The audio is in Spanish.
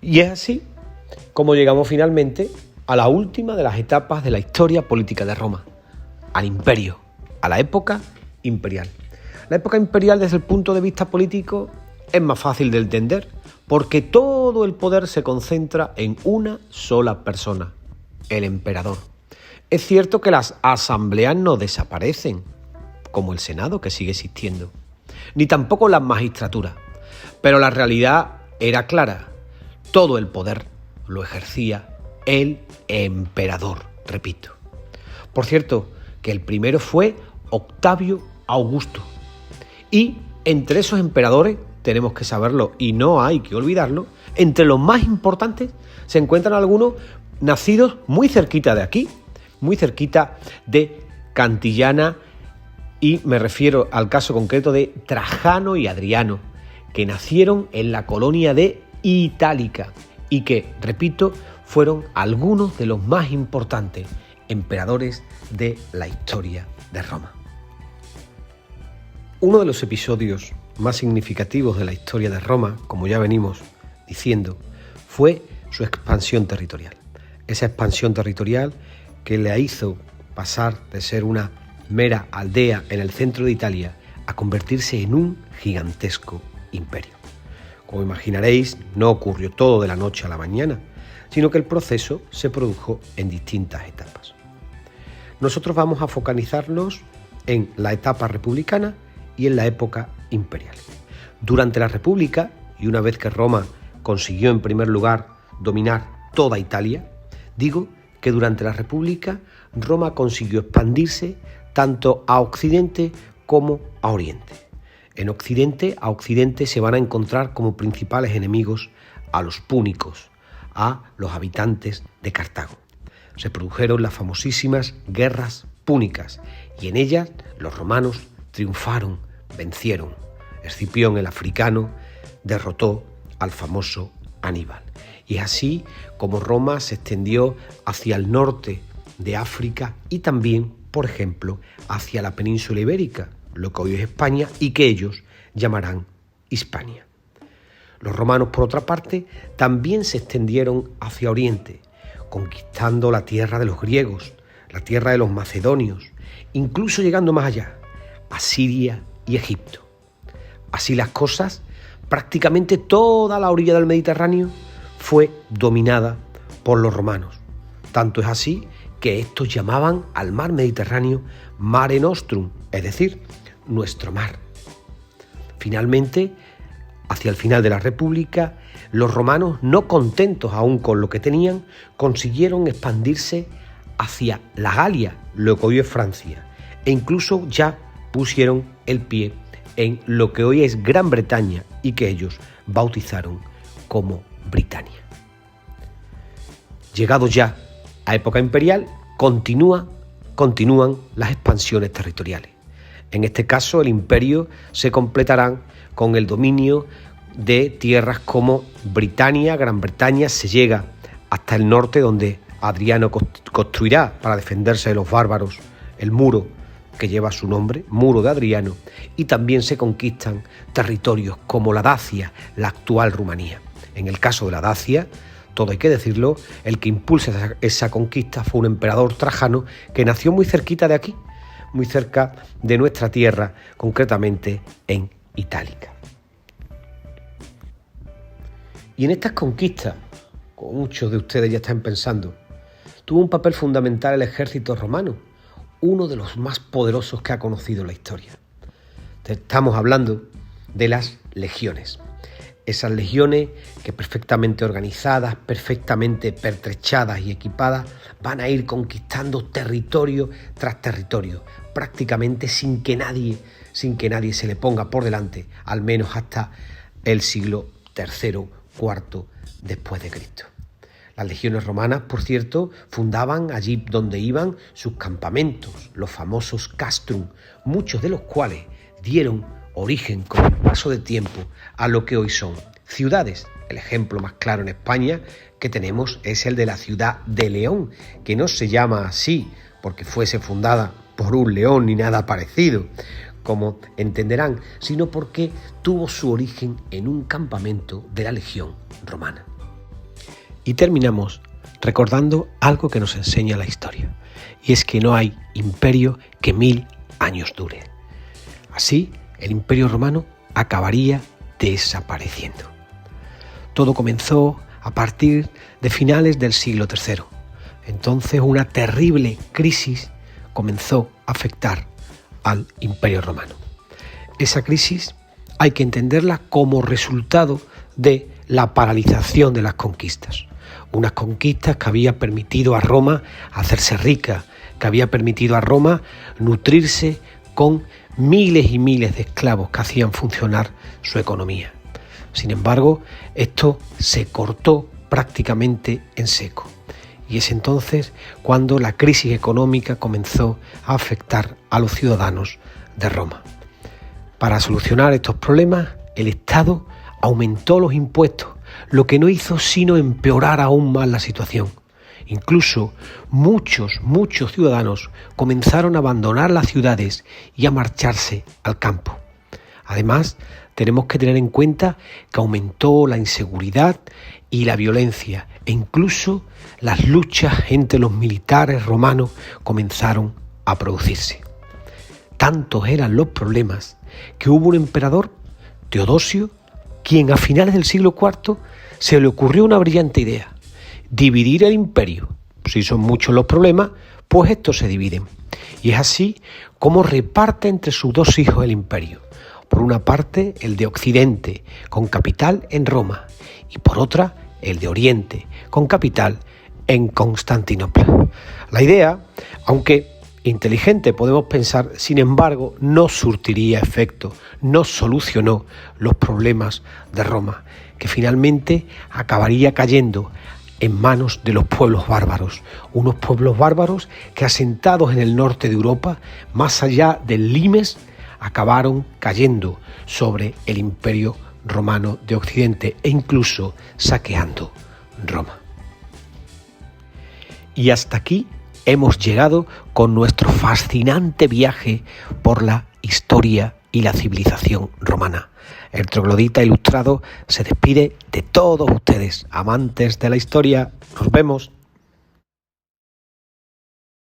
Y es así como llegamos finalmente a la última de las etapas de la historia política de Roma, al imperio, a la época imperial. La época imperial, desde el punto de vista político, es más fácil de entender porque todo el poder se concentra en una sola persona, el emperador. Es cierto que las asambleas no desaparecen, como el Senado, que sigue existiendo, ni tampoco las magistraturas, pero la realidad era clara. Todo el poder lo ejercía el emperador, repito. Por cierto, que el primero fue Octavio Augusto. Y entre esos emperadores, tenemos que saberlo y no hay que olvidarlo, entre los más importantes se encuentran algunos nacidos muy cerquita de aquí, muy cerquita de Cantillana, y me refiero al caso concreto de Trajano y Adriano, que nacieron en la colonia de Itálica y que, repito, fueron algunos de los más importantes emperadores de la historia de Roma. Uno de los episodios más significativos de la historia de Roma, como ya venimos diciendo, fue su expansión territorial. Esa expansión territorial que le hizo pasar de ser una mera aldea en el centro de Italia a convertirse en un gigantesco imperio. Como imaginaréis, no ocurrió todo de la noche a la mañana, sino que el proceso se produjo en distintas etapas. Nosotros vamos a focalizarnos en la etapa republicana y en la época imperial. Durante la República, y una vez que Roma consiguió en primer lugar dominar toda Italia, digo que durante la República Roma consiguió expandirse tanto a Occidente como a Oriente. A Occidente se van a encontrar como principales enemigos a los púnicos, a los habitantes de Cartago. Se produjeron las famosísimas guerras púnicas y en ellas los romanos triunfaron, vencieron. Escipión el africano derrotó al famoso Aníbal. Y es así como Roma se extendió hacia el norte de África y también, por ejemplo, hacia la península ibérica, lo que hoy es España y que ellos llamarán Hispania. Los romanos, por otra parte, también se extendieron hacia Oriente, conquistando la tierra de los griegos, la tierra de los macedonios, incluso llegando más allá, a Siria y Egipto. Así las cosas, prácticamente toda la orilla del Mediterráneo fue dominada por los romanos. Tanto es así que estos llamaban al mar Mediterráneo Mare Nostrum, es decir, nuestro mar. Finalmente, hacia el final de la República, los romanos, no contentos aún con lo que tenían, consiguieron expandirse hacia la Galia, lo que hoy es Francia, e incluso ya pusieron el pie en lo que hoy es Gran Bretaña y que ellos bautizaron como Britania. Llegado ya a época imperial, continúan las expansiones territoriales. En este caso, el imperio se completará con el dominio de tierras como Britania, Gran Bretaña, se llega hasta el norte donde Adriano construirá para defenderse de los bárbaros el muro que lleva su nombre, Muro de Adriano, y también se conquistan territorios como la Dacia, la actual Rumanía. En el caso de la Dacia, todo hay que decirlo, el que impulsa esa conquista fue un emperador Trajano que nació muy cerquita de aquí, muy cerca de nuestra tierra, concretamente en Itálica. Y en estas conquistas, como muchos de ustedes ya están pensando, tuvo un papel fundamental el ejército romano, uno de los más poderosos que ha conocido la historia. Estamos hablando de las legiones. Esas legiones que perfectamente organizadas, perfectamente pertrechadas y equipadas, van a ir conquistando territorio tras territorio, prácticamente sin que nadie se le ponga por delante, al menos hasta el siglo III, IV después de Cristo. Las legiones romanas, por cierto, fundaban allí donde iban sus campamentos, los famosos castrum, muchos de los cuales dieron origen con el paso de tiempo a lo que hoy son ciudades. El ejemplo más claro en España que tenemos es el de la ciudad de León, que no se llama así porque fuese fundada por un león ni nada parecido, como entenderán, sino porque tuvo su origen en un campamento de la legión romana. Y terminamos recordando algo que nos enseña la historia, y es que no hay imperio que 1000 años dure. Así, el Imperio Romano acabaría desapareciendo. Todo comenzó a partir de finales del siglo III. Entonces, una terrible crisis comenzó a afectar al Imperio Romano. Esa crisis hay que entenderla como resultado de la paralización de las conquistas. Unas conquistas que había permitido a Roma hacerse rica, que había permitido a Roma nutrirse con miles y miles de esclavos que hacían funcionar su economía. Sin embargo, esto se cortó prácticamente en seco. Y es entonces cuando la crisis económica comenzó a afectar a los ciudadanos de Roma. Para solucionar estos problemas, el Estado aumentó los impuestos, lo que no hizo sino empeorar aún más la situación. Incluso muchos ciudadanos comenzaron a abandonar las ciudades y a marcharse al campo. Además, tenemos que tener en cuenta que aumentó la inseguridad y la violencia, e incluso las luchas entre los militares romanos comenzaron a producirse. Tantos eran los problemas que hubo un emperador, Teodosio, quien a finales del siglo IV se le ocurrió una brillante idea: dividir el imperio. Si son muchos los problemas, pues estos se dividen. Y es así como reparte entre sus dos hijos el imperio. Por una parte, el de Occidente, con capital en Roma, y por otra, el de Oriente, con capital en Constantinopla. La idea, aunque inteligente podemos pensar, sin embargo, no surtiría efecto, no solucionó los problemas de Roma, que finalmente acabaría cayendo en manos de los pueblos bárbaros, unos pueblos bárbaros que, asentados en el norte de Europa, más allá del limes, acabaron cayendo sobre el Imperio Romano de Occidente e incluso saqueando Roma. Y hasta aquí hemos llegado con nuestro fascinante viaje por la historia y la civilización romana. El Troglodita Ilustrado se despide de todos ustedes, amantes de la historia. Nos vemos.